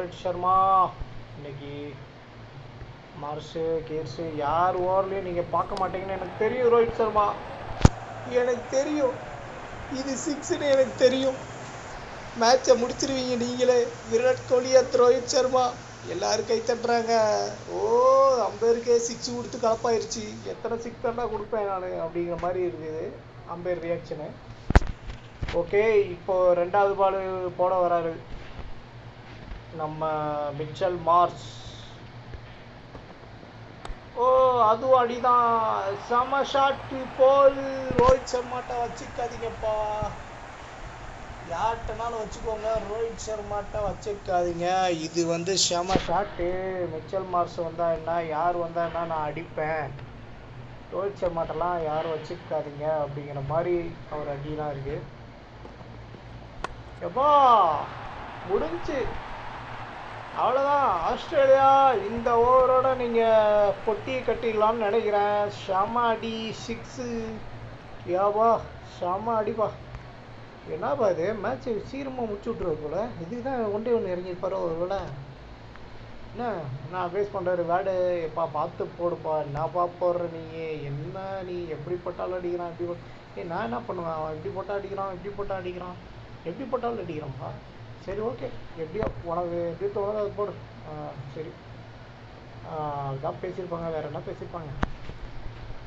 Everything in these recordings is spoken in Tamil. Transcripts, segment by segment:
ரோஹித் சர்மா இன்னைக்கு மார்ஷு கேர்ஸு யார் ஓவர்லையும் நீங்கள் பார்க்க மாட்டீங்கன்னு எனக்கு தெரியும். ரோஹித் சர்மா எனக்கு தெரியும், இது சிக்ஸ்னு எனக்கு தெரியும். மேட்சை முடிச்சிருவீங்க நீங்களே. விராட் கோலி ரோஹித் சர்மா எல்லாரும் கை தட்டுறாங்க. ஓ அம்பேருக்கே சிக்ஸ் கொடுத்து கலப்பாயிருச்சு. எத்தனை சிக்ஸ் தாண்டா கொடுப்பேன் நான் அப்படிங்கிற மாதிரி இருக்குது அம்பேர் ரியாக்ஷனு. ஓகே, இப்போ ரெண்டாவது பால் போட வராரு நம்ம மிச்சல் மார்ஷ். ஓ அதுவும் அடிதான், செம ஷாட்டு போல். ரோஹித் சர்மாட்ட வச்சுக்காதீங்கப்பா, யார்கிட்டனாலும் வச்சுக்கோங்க, ரோஹித் சர்மாட்ட வச்சுக்காதீங்க. இது வந்து செம ஷாட்டு. மிச்சல் மார்ஷ் வந்தா என்ன, யார் வந்தா என்ன, நான் அடிப்பேன். ரோஹித் சர்மாட்டெல்லாம் யாரும் வச்சுக்காதீங்க அப்படிங்கிற மாதிரி அவர் அடிலாம் இருக்கு. எப்பா முடிஞ்சு, அவ்வளோதான். ஆஸ்திரேலியா இந்த ஓவரோட நீங்கள் பொட்டியை கட்டிக்கலாம்னு நினைக்கிறேன். செம அடி, சிக்ஸு. யாவா செம அடிப்பா. என்னப்பா இது, மேட்ச்சு சீக்கிரமாக முடிச்சு விட்ருவாரு போல. இதுக்கு தான் ஒன்று இறங்கியிருப்பாரோ ஒரு வேளை. என்ன நான் பேஸ் பண்ணுறாரு வேர்டு. எப்பா பார்த்து போடுப்பா, என்னப்பா போடுற நீ, என்ன நீ எப்படி போட்டாலும் அடிக்கிறான், எப்படி நான் என்ன பண்ணுவேன், அவன் எப்படி போட்டால் அடிக்கிறான், எப்படி போட்டால் அடிக்கிறான், எப்படி போட்டாலும் அடிக்கிறான்ப்பா. சரி ஓகே, எப்படியோ உனக்கு எப்படி தோணுதோ அது போடு. சரி அதுதான் பேசியிருப்பாங்க, வேறு என்ன பேசியிருப்பாங்க.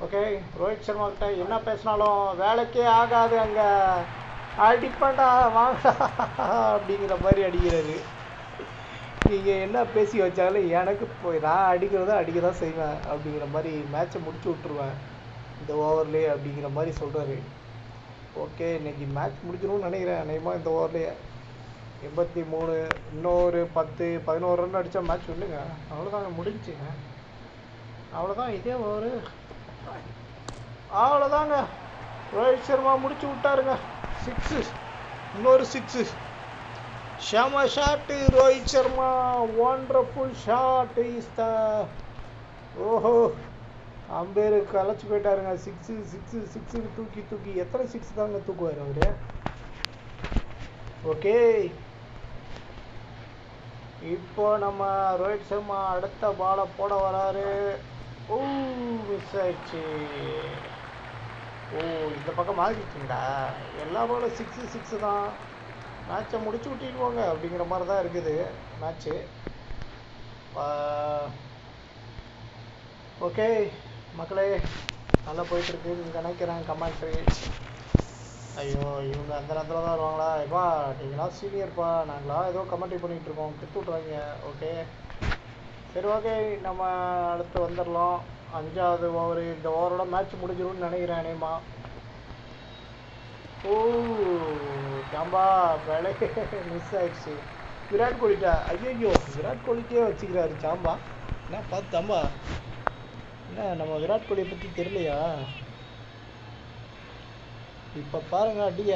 ஓகே, ரோஹித் சர்மா கிட்ட என்ன பேசினாலும் வேலைக்கே ஆகாது, அங்கே அடிப்பண்டா வாங்க அப்படிங்கிற மாதிரி அடிக்கிறாரு. நீங்கள் என்ன பேசி வச்சாலும் எனக்கு போய் நான் அடிக்க தான் செய்வேன் அப்படிங்கிற மாதிரி மேட்சை முடிச்சு விட்ருவேன் இந்த ஓவர்லேயே அப்படிங்கிற மாதிரி சொல்கிறாரு. ஓகே, இன்னைக்கு மேட்ச் முடிச்சிடும்னு நினைக்கிறேன் அநேகமாக இந்த ஓவர்லேயே. 83, இன்னொரு 10-11 ரன் அடித்தா மேட்ச் வின்னுங்க. அவ்வளோதாங்க, முடிஞ்சுங்க. அவ்வளோதான், இதே ஒரு அவ்வளோதாங்க. ரோஹித் சர்மா முடிச்சு விட்டாருங்க. சிக்ஸு, இன்னொரு சிக்ஸு. செம shot Rohit Sharma, wonderful shot is the. ஓஹோ அம்பேரு கலைச்சி போயிட்டாருங்க. சிக்ஸு சிக்ஸு சிக்ஸுன்னு தூக்கி எத்தனை சிக்ஸ் தாங்க தூக்குவார் அவரு. ஓகே, இப்போ நம்ம ரோஹித் சர்மா அடுத்த பாலை போட வராரு. ஓ மிஸ் ஆயிடுச்சு. ஓ இந்த பக்கம் மாறிடுச்சுங்களா, எல்லா பாலும் சிக்ஸு தான். மேட்சை முடிச்சு விட்டிடுவாங்க அப்படிங்கிற மாதிரி தான் இருக்குது மேட்ச்சு. ஓகே மக்களே, நல்லா போயிட்டுருக்கு நினைக்கிறேன் கமெண்ட்ரி. ஐயோ இவங்க அந்த நேரத்தில் தான் வருவாங்களா, எப்பா நீங்களாம் சீனியர்ப்பா, நாங்களாம் ஏதோ கமெண்ட்ரி பண்ணிகிட்ருக்கோம், கிட்டு விட்ருவாங்க. ஓகே சரி ஓகே, நம்ம அடுத்து வந்துடலாம். 5வது ஓவர், இந்த ஓவரோட மேட்ச் முடிஞ்சிடும்னு நினைக்கிறேன் அநேகமா. ஓ ஜாம்பா வேலை மிஸ் ஆயிடுச்சு. விராட் கோலிட்டா, ஐயோ விராட் கோலிக்கே வச்சுக்கிறாரு ஜாம்பா. என்ன பார்த்து ஜாம்பா, என்ன நம்ம விராட் கோலியை பற்றி தெரியலையா? இப்போ பாருங்க அடிய,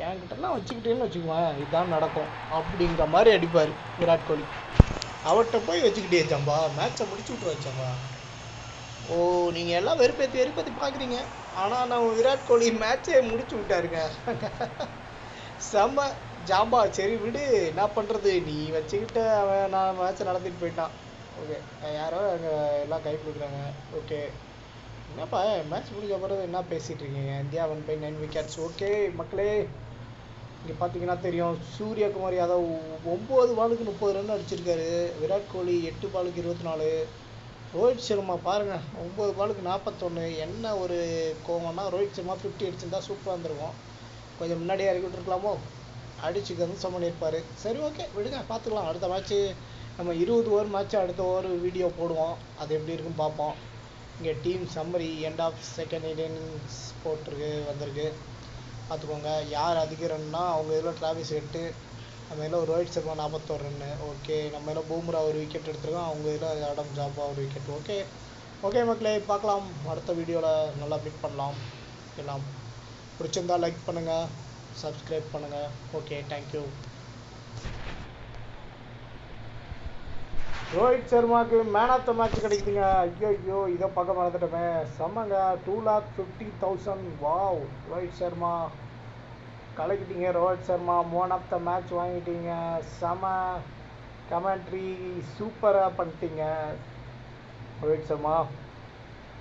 என்கிட்டலாம் வச்சுக்கிட்டேன்னு வச்சுக்குவேன் இதுதான் நடக்கும் அப்படிங்கிற மாதிரி அடிப்பார் விராட் கோலி. அவர்கிட்ட போய் வச்சுக்கிட்டே ஜாம்பா, மேட்சை முடிச்சு விட்ருவா ஜாம்பா. ஓ நீங்கள் எல்லாம் வெறுப்பேற்றி பார்க்குறீங்க, ஆனால் நம்ம விராட் கோலி மேட்சே முடிச்சு விட்டாருங்க. செம்ம ஜாம்பா. சரி விடு, என்ன பண்ணுறது, நீ வச்சுக்கிட்ட அவன் நான் மேட்சை நடத்திட்டு போயிட்டான். ஓகே, யாரோ அங்கே எல்லாம் கை கொடுக்குறாங்க. ஓகே, என்னப்பா மேட்ச் முடிஞ்ச பிறகு என்ன பேசிகிட்டு இருக்கீங்க? India 1/9 wickets. ஓகே மக்களே, இங்கே பார்த்தீங்கன்னா தெரியும், சூரியகுமார் யாதவ் 9 பாலுக்கு 30 ரன் அடிச்சிருக்காரு. விராட் கோலி 8 பாலுக்கு 24. ரோஹித் சர்மா பாருங்கள் 9 பாலுக்கு 41. என்ன ஒரு கோவம்னா, ரோஹித் சர்மா 50 அடிச்சிருந்தா சூப்பராக இருந்திருக்கும். கொஞ்சம் முன்னாடியே இறக்கி விட்டுருக்கலாமோ, அடிச்சு கன்சம் பண்ணியிருப்பார். சரி ஓகே விடுங்க, பார்த்துக்கலாம். அடுத்த மேட்ச்சு நம்ம 20 ஓவர் மேட்ச்சு அடுத்த ஓவர் வீடியோ போடுவோம், அது எப்படி இருக்குன்னு பார்ப்போம். இங்கே team summary end of second innings போட்டிருக்கு வந்திருக்கு, பார்த்துக்கோங்க. யார் அதிக ரன்னா அவங்க இதில் டிராவிஸ் 8, நம்ம இதில் ரோஹித் சர்மா 41 ரன்னு. ஓகே, நம்ம இதில் பூம்ரா ஒரு விக்கெட் எடுத்துருக்கோம், அவங்க இதில் ஆடம் ஜாம்பா ஒரு விக்கெட். ஓகே ஓகே மக்களே, பார்க்கலாம் அடுத்த வீடியோவில், நல்லா மீட் பண்ணலாம். எல்லாம் பிடிச்சிருந்தால் லைக் பண்ணுங்கள், சப்ஸ்கிரைப் பண்ணுங்கள். Okay thank you. ரோஹித் சர்மாவுக்கு மேன் ஆஃப் த மேட்ச் கிடைக்குதுங்க. ஐயோ இதை பார்க்க மறந்துட்டோமே, செம்மங்க. 2,50,000. வாவ், ரோஹித் சர்மா கலக்கிட்டீங்க. Rohit Sharma man of the match வாங்கிட்டீங்க, செம. கமெண்ட்ரி சூப்பராக பண்ணிட்டீங்க ரோஹித் சர்மா.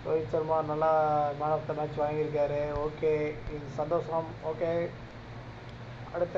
ரோஹித் சர்மா நல்லா மேன் ஆஃப் த மேட்ச் வாங்கியிருக்காரு. ஓகே, இது சந்தோஷம். ஓகே, அடுத்த